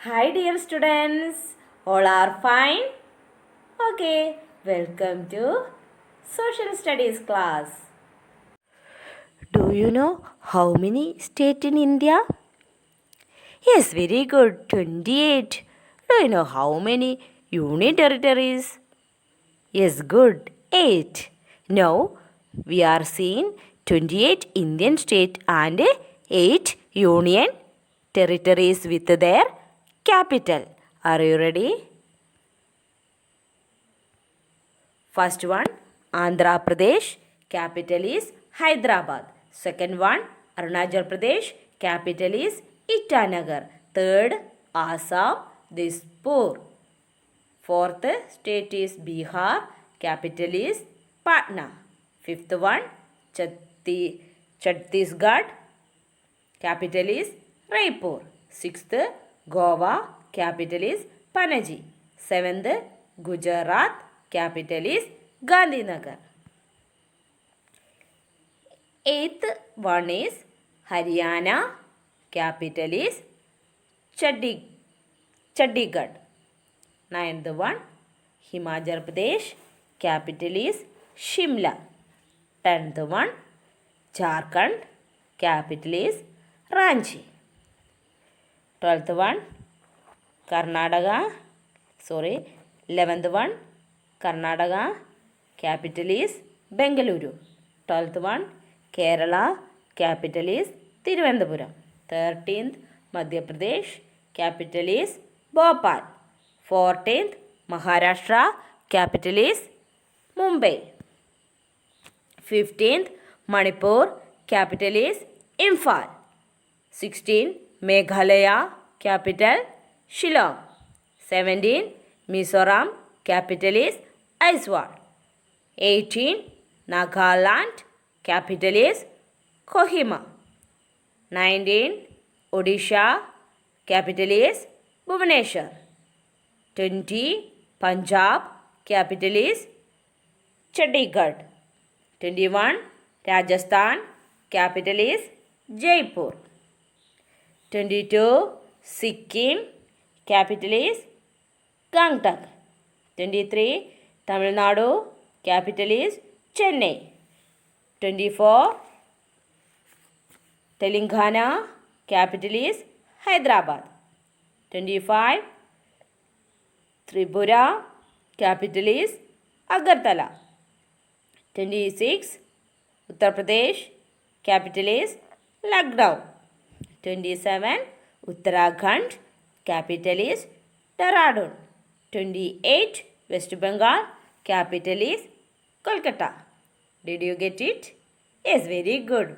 Hi dear students, all are fine? Okay, welcome to Social Studies class. Do you know how many states in India? Yes, very good, 28. Do you know how many union territories? Yes, good, 8. Now, we are seeing 28 Indian states and 8 union territories with their capital. Are you ready? First one, Andhra Pradesh, capital is Hyderabad. Second one, Arunachal Pradesh, capital is Itanagar. Third, Assam, Dispur. Fourth state is Bihar, capital is Patna. Fifth one, Chhattisgarh, capital is Raipur. Sixth, Goa, capital is Panaji. Seventh, Gujarat, capital is Gandhinagar. Eighth one is Haryana, capital is Chandigarh. Ninth one, Himachal Pradesh, capital is Shimla. 10th one, Jharkhand, capital is Ranchi. 12th one, Karnataka, 11th one, Karnataka, capital is Bengaluru. 12th one, Kerala, capital is Thiruvananthapuram. 13th, Madhya Pradesh, capital is Bhopal. 14th, Maharashtra, capital is Mumbai. 15th, Manipur, capital is Imphal. 16, Meghalaya, capital Shillong. 17, Mizoram, capital is Aizawl. 18, Nagaland, capital is Kohima. 19, Odisha, capital is Bhubaneswar. 20, Punjab, capital is Chandigarh. 21, Rajasthan, capital is Jaipur. 22, Sikkim, capital is Gangtok. 23, Tamil Nadu, capital is Chennai. 24, Telangana, capital is Hyderabad. 25, Tripura, capital is Agartala. 26, Uttar Pradesh, capital is Lucknow. 27, Uttarakhand, capital is Dehradun. 28, West Bengal, capital is Kolkata. Did you get it? Yes, very good.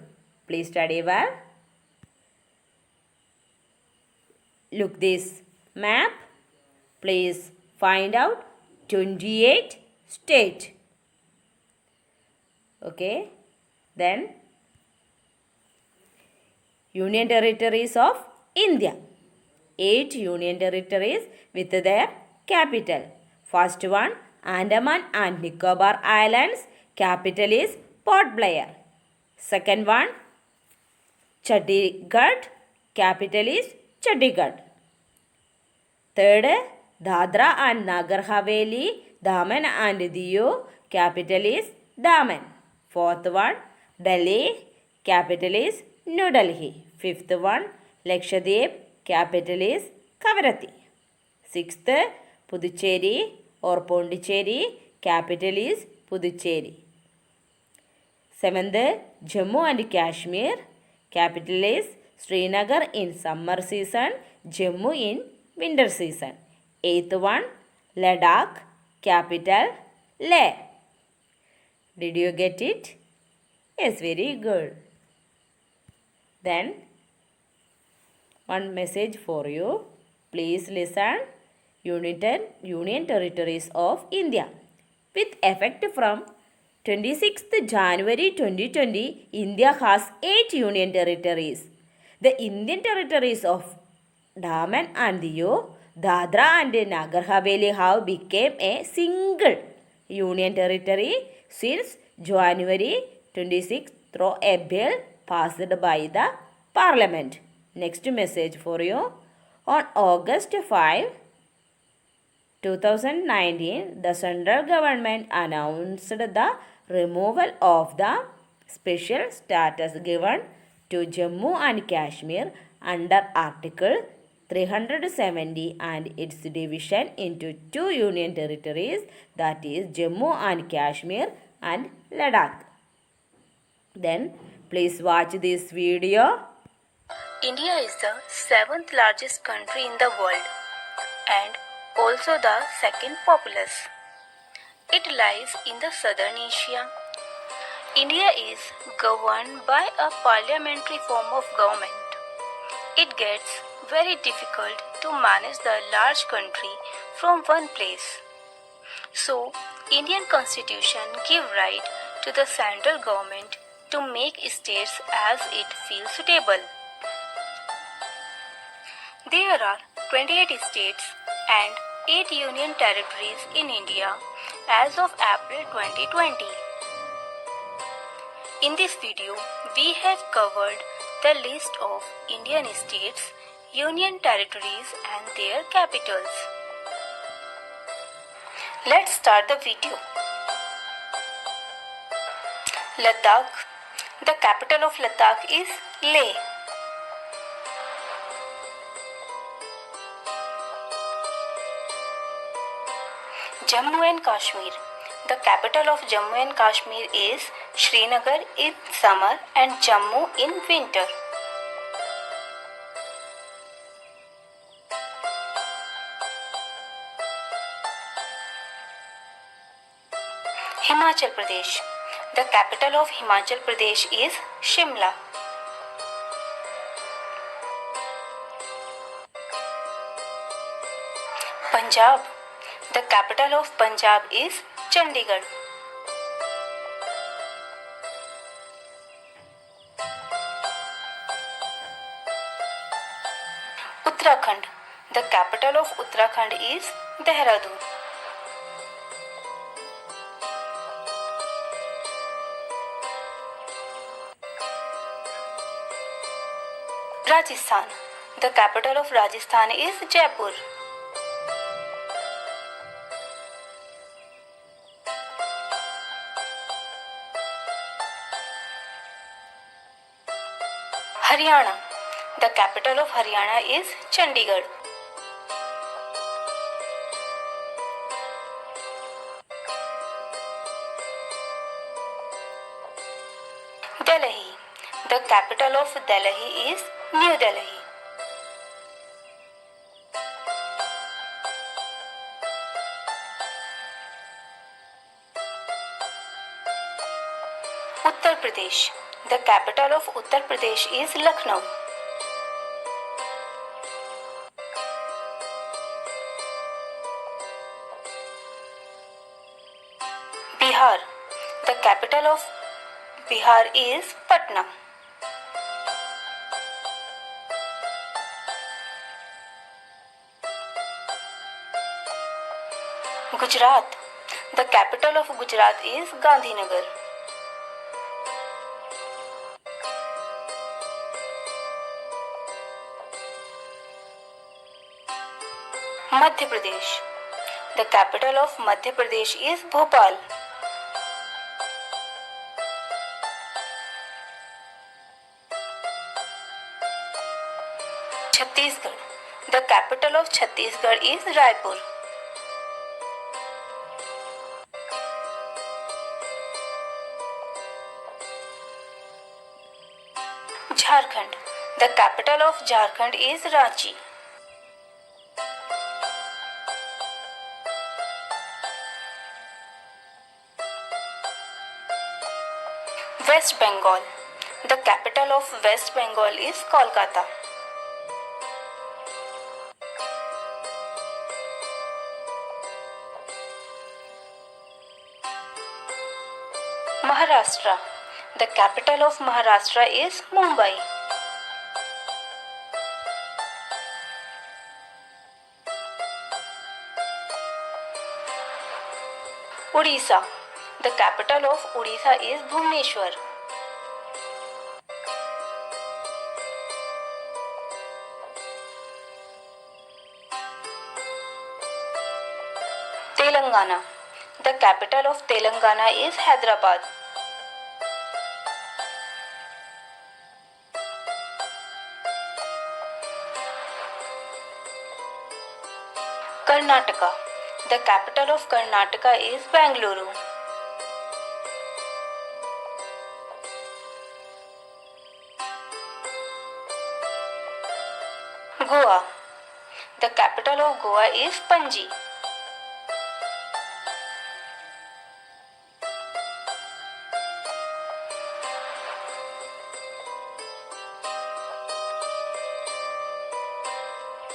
Please study well. Look this map. Please find out 28 states. Okay. Then Union Territories of India. 8 Union Territories with their capital. First one, Andaman and Nicobar Islands, capital is Port Blair. Second one, Chandigarh, capital is Chandigarh. Third, Dadra and Nagar Haveli, Daman and Diu, capital is Daman. Fourth one, Delhi, capital is New Delhi. Fifth one, Lakshadweep, capital is Kavaratti. Sixth, Puducherry or Pondicherry, capital is Puducherry. Seventh, Jammu and Kashmir, capital is Srinagar in summer season, Jammu in winter season. Eighth one, Ladakh, capital Leh. Did you get it? Yes, very good. Then, one message for you. Please listen. Union Territories of India. With effect from 26th January 2020, India has 8 Union Territories. The Indian Territories of Daman and Diu, Dadra and Nagar Haveli have become a single Union Territory since January 26 through a bill passed by the Parliament. Next message for you. On August 5, 2019, the central government announced the removal of the special status given to Jammu and Kashmir under Article 370 and its division into two union territories, that is Jammu and Kashmir and Ladakh. Then please watch this video. India is the seventh largest country in the world and also the second populous. It lies in the southern Asia. India is governed by a parliamentary form of government. It gets very difficult to manage the large country from one place. So, Indian Constitution give right to the central government to make states as it feels suitable. There are 28 states and 8 union territories in India as of April 2020. In this video, we have covered the list of Indian states, union territories and their capitals. Let's start the video. Ladakh. The capital of Ladakh is Leh. Jammu and Kashmir. The capital of Jammu and Kashmir is Srinagar in summer and Jammu in winter. Himachal Pradesh. The capital of Himachal Pradesh is Shimla. Punjab. The capital of Punjab is Chandigarh. Uttarakhand. The capital of Uttarakhand is Dehradun. Rajasthan. The capital of Rajasthan is Jaipur. Haryana. The capital of Haryana is Chandigarh. Delhi. The capital of Delhi is New Delhi. Uttar Pradesh. The capital of Uttar Pradesh is Lucknow. Bihar. The capital of Bihar is Patna. Gujarat. The capital of Gujarat is Gandhinagar. Madhya Pradesh. The capital of Madhya Pradesh is Bhopal. Chhattisgarh. The capital of Chhattisgarh is Raipur. Jharkhand. The capital of Jharkhand is Ranchi. West Bengal. The capital of West Bengal is Kolkata. Maharashtra. The capital of Maharashtra is Mumbai. Odisha. The capital of Odisha is Bhubaneswar. Telangana. The capital of Telangana is Hyderabad. Karnataka. The capital of Karnataka is Bangalore. Goa. The capital of Goa is Panji.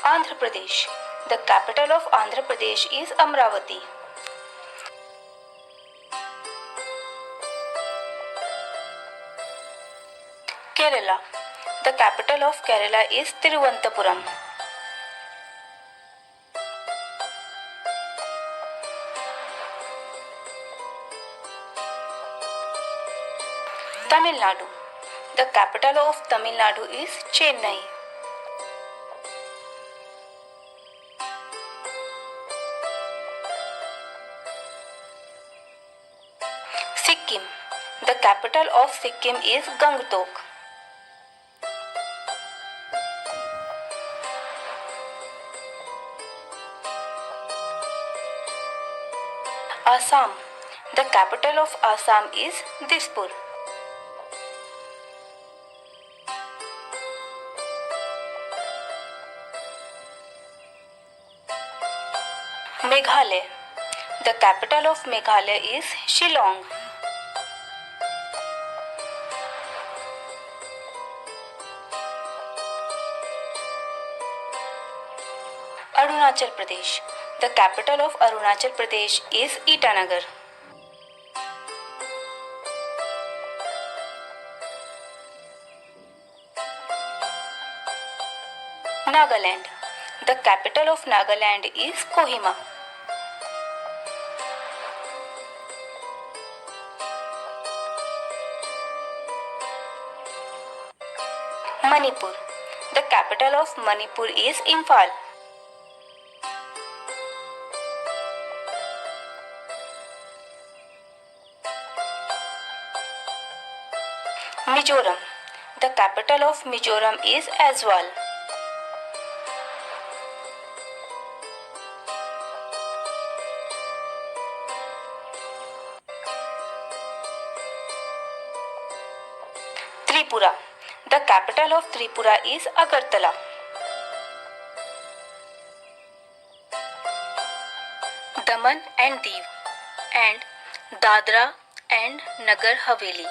Andhra Pradesh. The capital of Andhra Pradesh is Amravati. Kerala. The capital of Kerala is Tiruvananthapuram. Tamil Nadu. The capital of Tamil Nadu is Chennai. Sikkim. The capital of Sikkim is Gangtok. Assam. The capital of Assam is Dispur. Meghalaya. The capital of Meghalaya is Shillong. Arunachal Pradesh. The capital of Arunachal Pradesh is Itanagar. Nagaland. The capital of Nagaland is Kohima. Manipur. The capital of Manipur is Imphal. Mizoram. The capital of Mizoram is Aizawl. Tripura. The capital of Tripura is Agartala. Daman and Diu and Dadra and Nagar Haveli.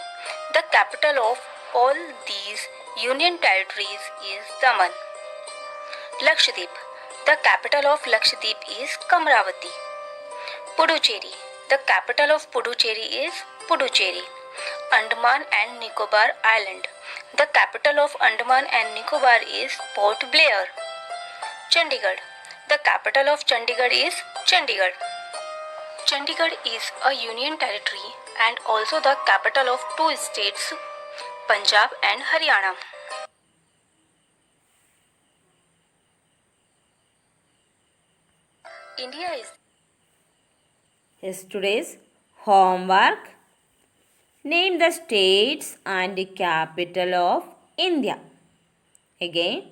The capital of all these union territories is Daman. Lakshadweep. The capital of Lakshadweep is Kamravati. Puducherry. The capital of Puducherry is Puducherry. Andaman and Nicobar Island. The capital of Andaman and Nicobar is Port Blair. Chandigarh. The capital of Chandigarh is Chandigarh. Chandigarh is a union territory and also the capital of two states, Punjab and Haryana. India is Yesterday's homework. Name the states and the capital of India. Again,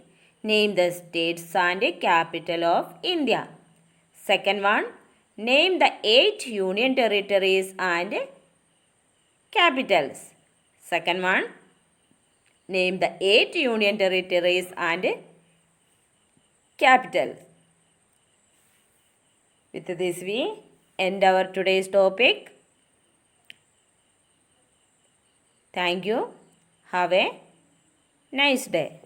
name the states and the capital of India. Second one, name the 8 union territories and capitals. Second one, name the 8 union territories and capitals. With this, we end our today's topic. Thank you. Have a nice day.